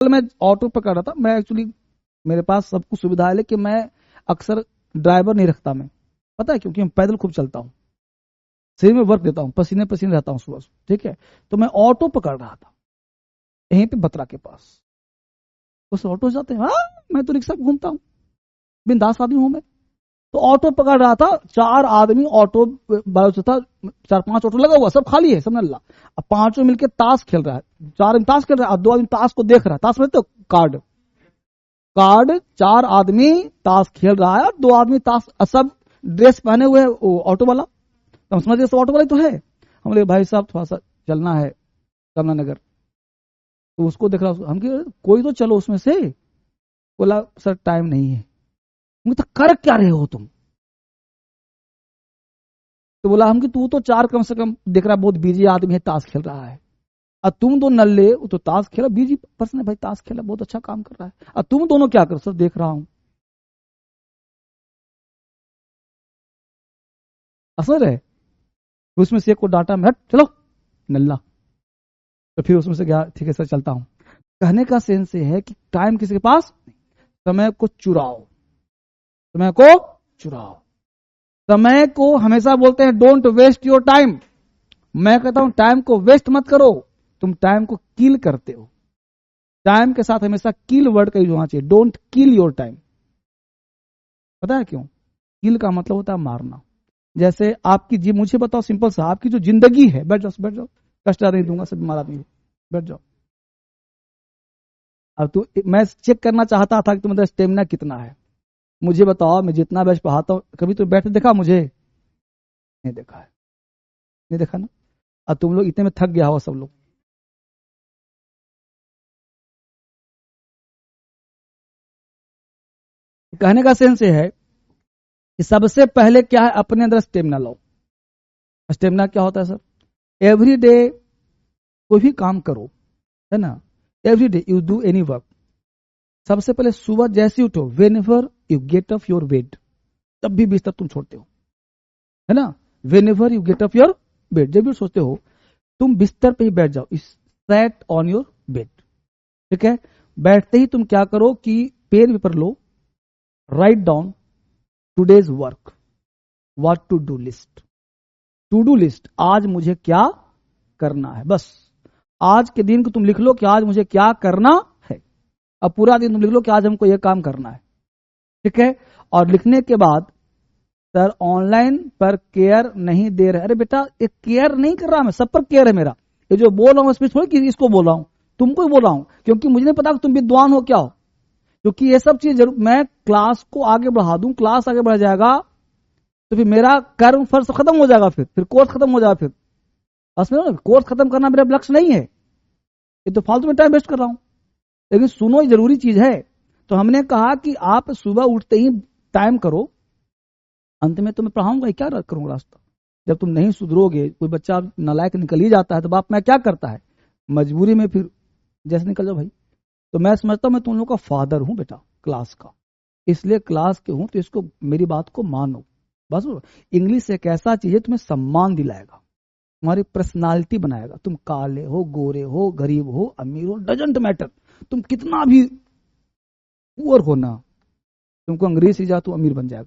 कल मैं ऑटो पकड़ रहा था। मैं एक्चुअली मेरे पास सब कुछ सुविधा है, लेकिन मैं अक्सर ड्राइवर नहीं रखता। मैं पता है क्योंकि मैं पैदल खूब चलता हूँ, शरीर में वर्क देता हूँ, पसीने पसीने रहता हूँ सुबह सुबह, ठीक है। तो मैं ऑटो पकड़ रहा था यहीं पे बतरा के पास। उस ऑटो से जाते हैं, हाँ मैं तो रिक्शा घूमता हूँ, बिंदास आदमी हूं मैं। तो ऑटो पकड़ रहा था, 4 आदमी ऑटो बाजू था, 4-5 ऑटो लगा हुआ, सब खाली है, सब नल्ला। अब 5 मिलके ताश खेल रहा है, 4 आदमी ताश खेल रहा है और 2 आदमी ताश को देख रहा है। ताश में तो कार्ड कार्ड 4 आदमी ताश खेल रहा है और 2 आदमी ताश, सब ड्रेस पहने हुए है ऑटो वाला। तो हम समझ सब ऑटो वाला ही तो है। हम बोले भाई साहब थोड़ा सा चलना है कमला नगर। तो उसको देख रहा, हम कोई तो चलो उसमें से। बोला सर टाइम नहीं है। तो कर क्या रहे हो तुम? तो बोला हम कि तू तो 4 कम से कम देख रहा, बहुत बिजी आदमी है, ताश खेल रहा है। और तुम दो नल्ले, वो तो ताश खेला, बिजी पर्सन है भाई, ताश खेला, बहुत अच्छा काम कर रहा है। और तुम दोनों क्या करो? सर देख रहा हूं। असर है। तो उसमें से एक को डांटा, मैं चलो नल्ला। तो फिर उसमें से गया, ठीक है सर चलता हूं। कहने का सेंस ये है कि टाइम किसी के पास, समय को चुराओ, समय को चुराओ। समय को हमेशा बोलते हैं डोंट वेस्ट योर टाइम। मैं कहता हूं टाइम को वेस्ट मत करो, तुम टाइम को किल करते हो। टाइम के साथ हमेशा किल वर्ड का यूज होना चाहिए, डोंट किल योर टाइम। पता है क्यों? किल का मतलब होता है मारना। जैसे आपकी जी, मुझे बताओ सिंपल सा, आपकी जो जिंदगी है, बैठ जाओ बैठ जाओ, कष्ट नहीं दूंगा, सब मारा नहीं, बैठ जाओ। अब तू, मैं चेक करना चाहता था कि तुम्हारा स्टेमिना कितना है। मुझे बताओ, मैं जितना बैच पढ़ाता हूँ, कभी तो बैठे देखा मुझे? नहीं देखा है, नहीं देखा ना। अब तुम लोग इतने में थक गया हो सब लोग। कहने का सेंस ये है कि सबसे पहले क्या है, अपने अंदर स्टेमिना लाओ। स्टेमिना क्या होता है सर? एवरी डे कोई भी काम करो, है ना, every day you do any work. सबसे पहले सुबह जैसे उठो, when ever you get of your bed, तब भी बिस्तर तुम छोड़ते हो, है ना। When ever you get of your bed, जब भी सोचते हो तुम बिस्तर पे ही बैठ जाओ, सेट ऑन योर बेड, ठीक है। बैठते ही तुम क्या करो कि पेन पेपर लो, write down today's work, what to do list. To do list, आज मुझे क्या करना है, बस आज के दिन को तुम लिख लो कि आज मुझे क्या करना है। अब पूरा दिन तुम लिख लो कि आज हमको यह काम करना है, ठीक है। और लिखने के बाद, सर ऑनलाइन पर केयर नहीं दे रहे। अरे बेटा, एक केयर नहीं कर रहा मैं, सब पर केयर है मेरा। ये जो बोल रहा हूं इसमें थोड़ी कि इसको बोल रहा हूं, तुमको ही बोल रहा हूं, क्योंकि मुझे नहीं पता कि तुम विद्वान हो क्या हो। क्योंकि ये सब चीज जरूर, मैं क्लास को आगे बढ़ा दूं, क्लास आगे बढ़ जाएगा तो फिर मेरा कर्म फर्ज खत्म हो जाएगा, फिर कोर्स खत्म हो जाएगा। फिर असमें कोर्स खत्म करना मेरा लक्ष्य नहीं है, ये तो फालतू में टाइम वेस्ट कर रहा हूं। लेकिन सुनो, ये जरूरी चीज है। तो हमने कहा कि आप सुबह उठते ही टाइम करो। अंत में तो मैं पढ़ाऊंगा ही, क्या करूंगा रास्ता? जब तुम नहीं सुधरोगे, कोई बच्चा नालायक निकल ही जाता है तो बाप मैं क्या करता है, मजबूरी में फिर जैसे निकल जाओ भाई। तो मैं समझता हूं मैं तुम लोग का फादर हूं बेटा, क्लास का, इसलिए क्लास के हूं, तो इसको, मेरी बात को मानो बस। इंग्लिश एक ऐसा चीज है तुम्हें सम्मान दिलाएगा, तुम्हारी पर्सनालिटी बनाएगा। तुम काले हो, गोरे हो, गरीब हो, अमीर हो, डजंट मैटर। तुम कितना भी पुअर हो ना, तुमको अंग्रेजी सीख जा तो अमीर बन जाएगा।